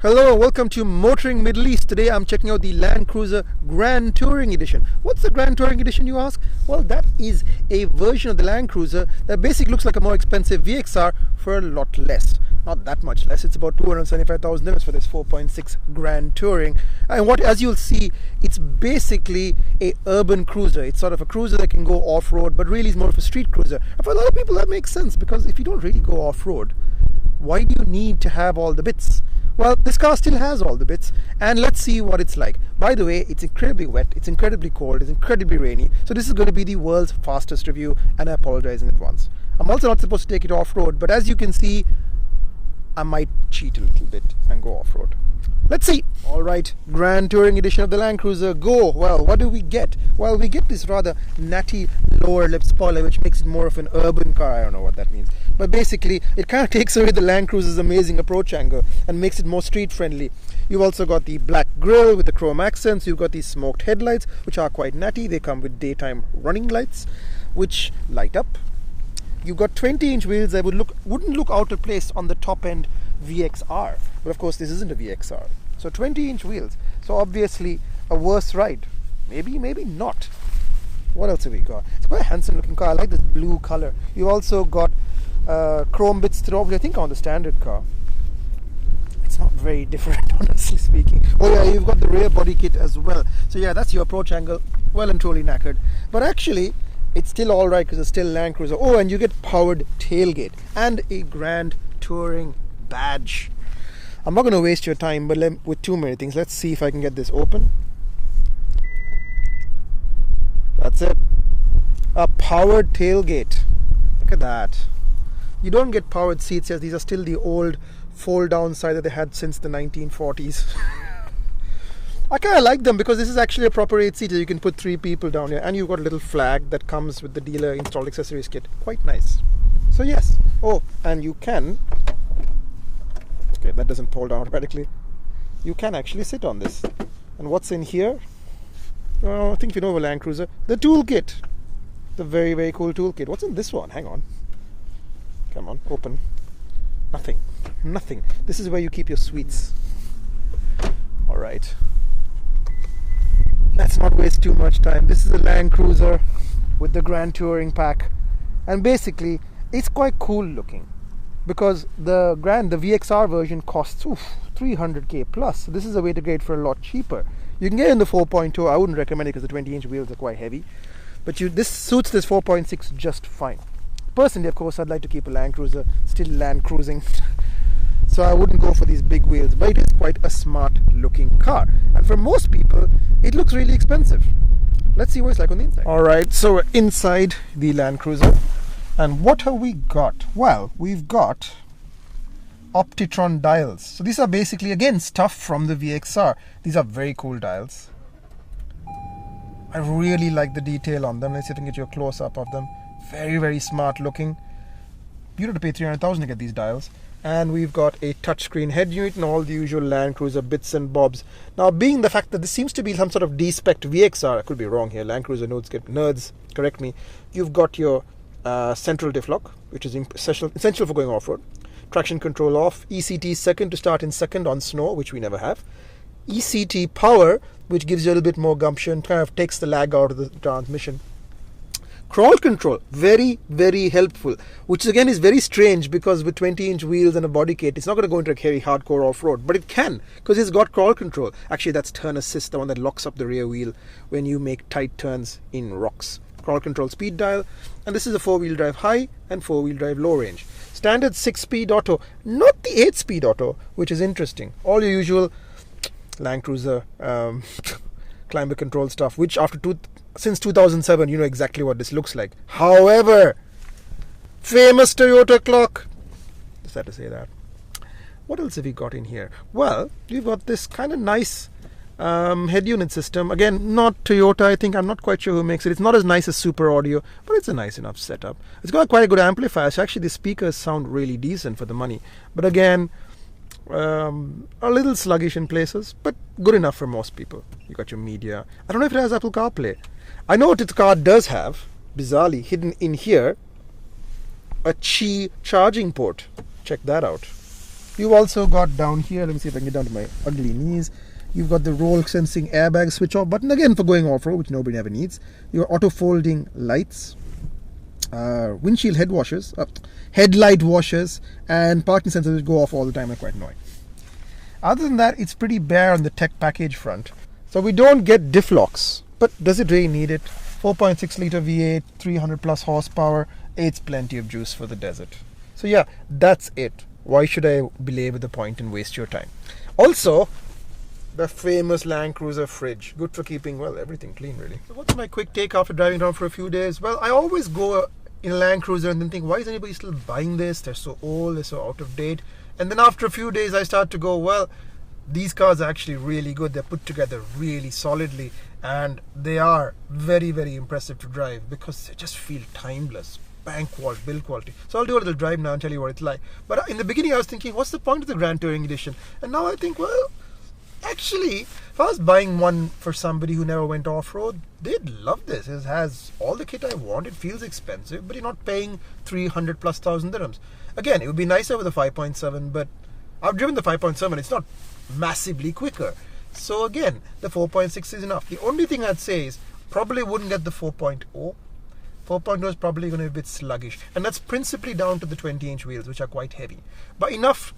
Hello and welcome to Motoring Middle East. Today I'm checking out the Land Cruiser Grand Touring Edition. What's the Grand Touring Edition, you ask? Well, that is a version of the Land Cruiser that basically looks like a more expensive VXR for a lot less. Not that much less. It's about 275,000 dirhams for this 4.6 Grand Touring. And as you'll see, it's basically a urban cruiser. It's sort of a cruiser that can go off-road, but really is more of a street cruiser. And for a lot of people that makes sense, because if you don't really go off-road, why do you need to have all the bits? Well, this car still has all the bits, and let's see what it's like. By the way, it's incredibly wet, it's incredibly cold, it's incredibly rainy, so this is going to be the world's fastest review, and I apologize in advance. I'm also not supposed to take it off-road, but as you can see, I might cheat a little bit and go off-road. Let's see. Alright, Grand Touring Edition of the Land Cruiser, go! Well, what do we get? Well, we get this rather natty lower lip spoiler, which makes it more of an urban car. I don't know what that means. But basically, it kind of takes away the Land Cruiser's amazing approach angle and makes it more street friendly. You've also got the black grille with the chrome accents. You've got these smoked headlights, which are quite natty. They come with daytime running lights, which light up. You've got 20-inch wheels that wouldn't look out of place on the top-end VXR. But of course, this isn't a VXR. So 20-inch wheels. So obviously, a worse ride. Maybe not. What else have we got? It's quite a handsome-looking car. I like this blue color. You've also got chrome bits throughout, which I think are on the standard car. It's not very different, honestly speaking. Oh yeah, you've got the rear body kit as well. So yeah, that's your approach angle. Well and truly knackered. But actually, it's still alright because it's still Land Cruiser. Oh, and you get powered tailgate and a Grand Touring badge. I'm not going to waste your time with too many things. Let's see if I can get this open. That's it. A powered tailgate. Look at that. You don't get powered seats here. These are still the old fold down side that they had since the 1940s. I kind of like them because this is actually a proper 8-seater. You can put 3 people down here, and you've got a little flag that comes with the dealer installed accessories kit. Quite nice. So yes. Oh, and you can, okay, that doesn't pull down automatically. You can actually sit on this. And what's in here? Oh, I think you know a Land Cruiser. The toolkit. The very, very cool toolkit. What's in this one? Hang on. Come on, open. Nothing. This is where you keep your sweets. Alright. Let's not waste too much time. This is a Land Cruiser with the Grand Touring pack. And basically, it's quite cool looking. Because the VXR version costs 300k plus. So this is a way to get it for a lot cheaper. You can get it in the 4.2. I wouldn't recommend it because the 20-inch wheels are quite heavy. But this suits this 4.6 just fine. Personally, of course, I'd like to keep a Land Cruiser still land cruising. So I wouldn't go for these big wheels. But it is quite a smart looking car. And for most people, it looks really expensive. Let's see what it's like on the inside. Alright, so we're inside the Land Cruiser. And what have we got? Well, we've got Optitron dials. So these are basically, again, stuff from the VXR. These are very cool dials. I really like the detail on them. Let's see if I can get you a close-up of them. Very, very smart looking. You'd have to pay 300,000 to get these dials. And we've got a touchscreen head unit and all the usual Land Cruiser bits and bobs. Now, being the fact that this seems to be some sort of D-spec VXR, I could be wrong here. Land Cruiser nerds, correct me. You've got your central diff lock, which is essential for going off-road. Traction control off. ECT second to start in second on snow, which we never have. ECT power, which gives you a little bit more gumption, kind of takes the lag out of the transmission. Crawl control, very, very helpful, which again is very strange because with 20-inch wheels and a body kit, it's not going to go into a very hardcore off-road, but it can because it's got crawl control. Actually, that's turn assist, the one that locks up the rear wheel when you make tight turns in rocks. Crawl control speed dial, and this is a 4-wheel drive high and 4-wheel drive low range. Standard 6-speed auto, not the 8-speed auto, which is interesting. All your usual Land Cruiser climate control stuff, which since 2007, you know exactly what this looks like. However, famous Toyota clock. Just had to say that. What else have we got in here? Well, we've got this kind of nice head unit system. Again, not Toyota, I think. I'm not quite sure who makes it. It's not as nice as Super Audio, but it's a nice enough setup. It's got quite a good amplifier. So actually, the speakers sound really decent for the money. But again, a little sluggish in places, but good enough for most people. You got your media. I don't know if it has Apple CarPlay. I know what its car does have, bizarrely hidden in here, a Qi charging port. Check that out. You've also got down here, let me see if I can get down to my ugly knees. You've got the roll sensing airbag switch off button, again for going off-road, which nobody ever needs. Your auto folding lights, windshield head washers, headlight washers, and parking sensors which go off all the time are quite annoying. Other than that, it's pretty bare on the tech package front. So we don't get diff locks, but does it really need it? 4.6 litre V8, 300 plus horsepower, it's plenty of juice for the desert. So yeah, that's it. Why should I belabor the point and waste your time? Also, the famous Land Cruiser fridge. Good for keeping, well, everything clean really. So what's my quick take after driving around for a few days? Well, I always go in a Land Cruiser and then think, why is anybody still buying this? They're so old, they're so out of date. And then after a few days I start to go, well, these cars are actually really good. They're put together really solidly and they are very, very impressive to drive because they just feel timeless. Bank quality, build quality. So I'll do a little drive now and tell you what it's like. But in the beginning I was thinking, what's the point of the Grand Touring Edition? And now I think, well, actually, if I was buying one for somebody who never went off-road, they'd love this. It has all the kit I want. It feels expensive, but you're not paying 300 plus thousand dirhams. Again, it would be nicer with a 5.7, but I've driven the 5.7. It's not massively quicker. So again, the 4.6 is enough. The only thing I'd say is probably wouldn't get the 4.0. 4.0 is probably going to be a bit sluggish, and that's principally down to the 20-inch wheels, which are quite heavy. But enough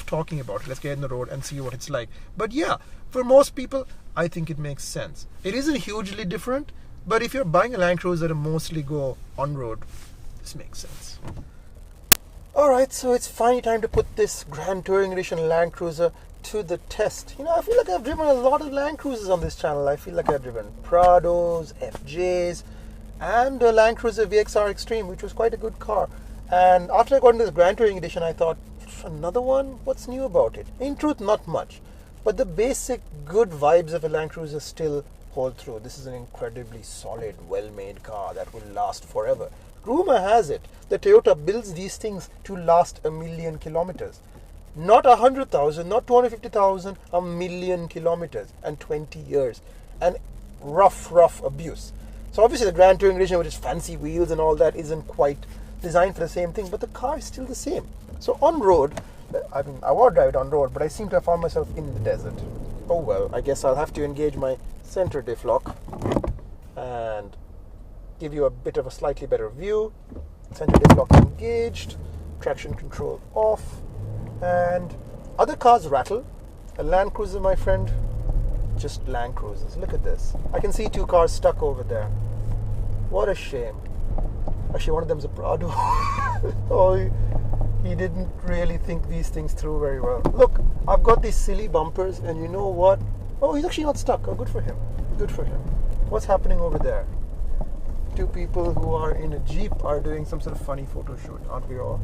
talking about it. Let's get in the road and see what it's like. But yeah, for most people, I think it makes sense. It isn't hugely different, but if you're buying a Land Cruiser to mostly go on-road, this makes sense. Alright, so it's finally time to put this Grand Touring Edition Land Cruiser to the test. You know, I feel like I've driven a lot of Land Cruisers on this channel. I feel like I've driven Prados, FJs, and a Land Cruiser VXR Extreme, which was quite a good car. And after I got into this Grand Touring Edition, I thought, another one? What's new about it? In truth, not much. But the basic good vibes of a Land Cruiser still hold through. This is an incredibly solid, well-made car that will last forever. Rumor has it that Toyota builds these things to last 1 million kilometers. Not 100,000, not 250,000, 1 million kilometers and 20 years. And rough abuse. So obviously the Grand Touring Edition with its fancy wheels and all that isn't quite designed for the same thing, but the car is still the same. So on road, I mean, I want to drive it on road, but I seem to have found myself in the desert. Oh well, I guess I'll have to engage my center diff lock and give you a bit of a slightly better view. Center diff lock engaged, traction control off, and other cars rattle. A Land Cruiser, my friend, just Land Cruisers. Look at this. I can see 2 cars stuck over there. What a shame. Actually, one of them's a Prado. Oh, he didn't really think these things through very well. Look, I've got these silly bumpers, and you know what? Oh, he's actually not stuck. Oh, good for him. Good for him. What's happening over there? 2 people who are in a Jeep are doing some sort of funny photo shoot, aren't we all?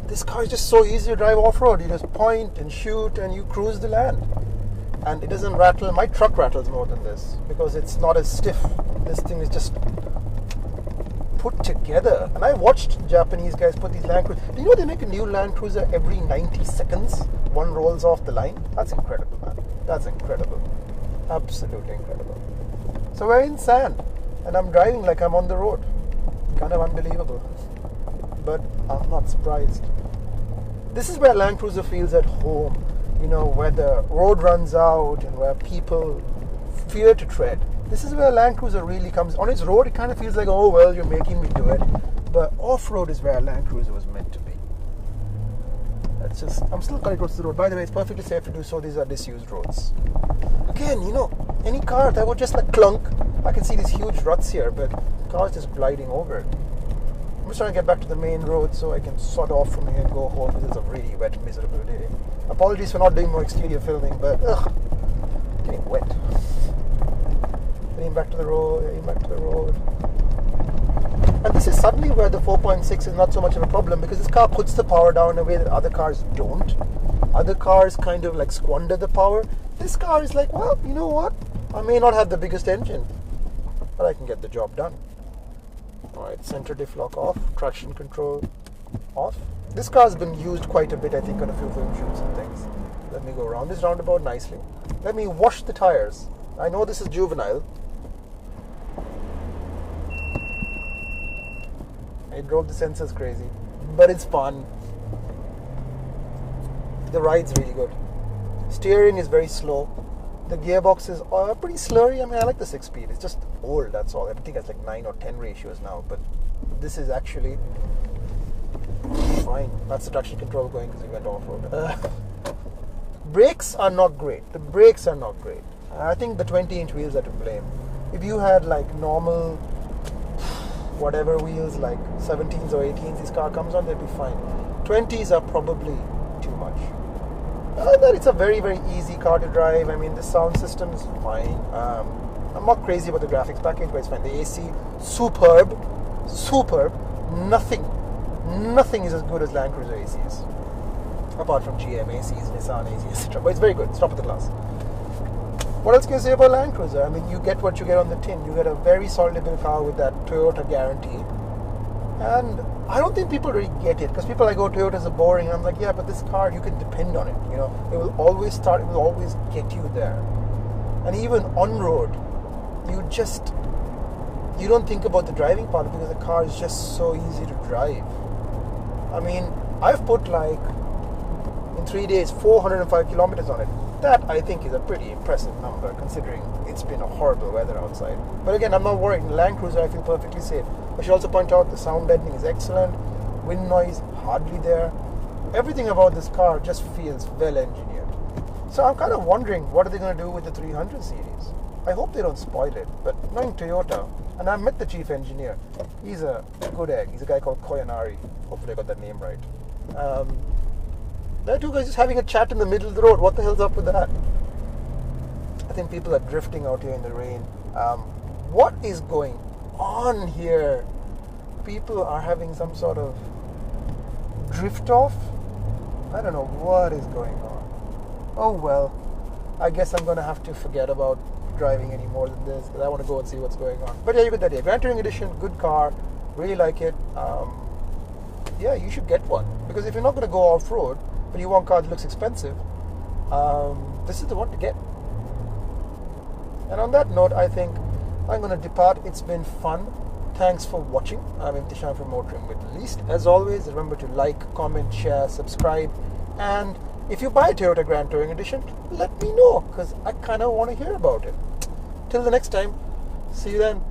This car is just so easy to drive off-road. You just point and shoot and you cruise the land. And it doesn't rattle. My truck rattles more than this because it's not as stiff. This thing is just put together. And I watched Japanese guys put these Land Cruisers. Do you know they make a new Land Cruiser every 90 seconds? One rolls off the line. That's incredible, man. That's incredible. Absolutely incredible. So we're in sand. And I'm driving like I'm on the road. Kind of unbelievable. But I'm not surprised. This is where Land Cruiser feels at home. You know, where the road runs out and where people fear to tread. This is where Land Cruiser really comes. On its road, it kind of feels like, oh, well, you're making me do it. But off-road is where Land Cruiser was meant to be. That's just, I'm still cutting across the road. By the way, it's perfectly safe to do so. These are disused roads. Again, you know, any car that would just like clunk. I can see these huge ruts here, but the car's just gliding over it. I'm just trying to get back to the main road so I can sort off from here and go home because it's a really wet, miserable day. Apologies for not doing more exterior filming, but getting wet. Getting back to the road, And this is suddenly where the 4.6 is not so much of a problem because this car puts the power down in a way that other cars don't. Other cars kind of like squander the power. This car is like, well, you know what? I may not have the biggest engine, but I can get the job done. Alright, center diff lock off, traction control off. This car has been used quite a bit, I think, on a few film shoots and things. Let me go around this roundabout nicely. Let me wash the tires. I know this is juvenile. I drove the sensors crazy, but it's fun. The ride's really good. Steering is very slow. The gearbox is pretty slurry. I mean, I like the 6-speed. It's just old, that's all. I think it's like 9 or 10 ratios now, but this is actually fine. That's the traction control going because we went off-road. Brakes are not great. The brakes are not great. I think the 20-inch wheels are to blame. If you had like normal whatever wheels, like 17s or 18s this car comes on, they'd be fine. 20s are probably too much. That it's a very, very easy car to drive. I mean, the sound system is fine. I'm not crazy about the graphics package, but it's fine. The AC, superb. Nothing is as good as Land Cruiser ACs, apart from GM ACs, Nissan ACs, etc. But it's very good. It's top of the class. What else can you say about Land Cruiser? I mean, you get what you get on the tin. You get a very solid built car with that Toyota guarantee. And I don't think people really get it, because people are like, oh, Toyotas are boring. And I'm like, yeah, but this car, you can depend on it. You know, it will always start, it will always get you there. And even on road, you don't think about the driving part because the car is just so easy to drive. I mean, I've put like, in 3 days, 405 kilometers on it. That, I think, is a pretty impressive number, considering it's been a horrible weather outside. But again, I'm not worried. In Land Cruiser, I feel perfectly safe. I should also point out the sound deadening is excellent. Wind noise, hardly there. Everything about this car just feels well engineered. So I'm kind of wondering, what are they going to do with the 300 series? I hope they don't spoil it. But knowing Toyota, and I met the chief engineer. He's a good egg. He's a guy called Koyanari. Hopefully I got that name right. There are two guys just having a chat in the middle of the road. What the hell's up with that? I think people are drifting out here in the rain. What is going on here? People are having some sort of drift off? I don't know what is going on. Oh well, I guess I'm going to have to forget about driving any more than this, because I want to go and see what's going on. But yeah, you get that idea. Grand Touring Edition, good car. Really like it. Yeah, you should get one. Because if you're not going to go off-road, but you want a car that looks expensive, this is the one to get. And on that note, I think I'm going to depart. It's been fun. Thanks for watching. I'm Imthishan from Motoring Middle East. As always, remember to like, comment, share, subscribe. And if you buy a Toyota Grand Touring Edition, let me know, because I kind of want to hear about it. Till the next time, see you then.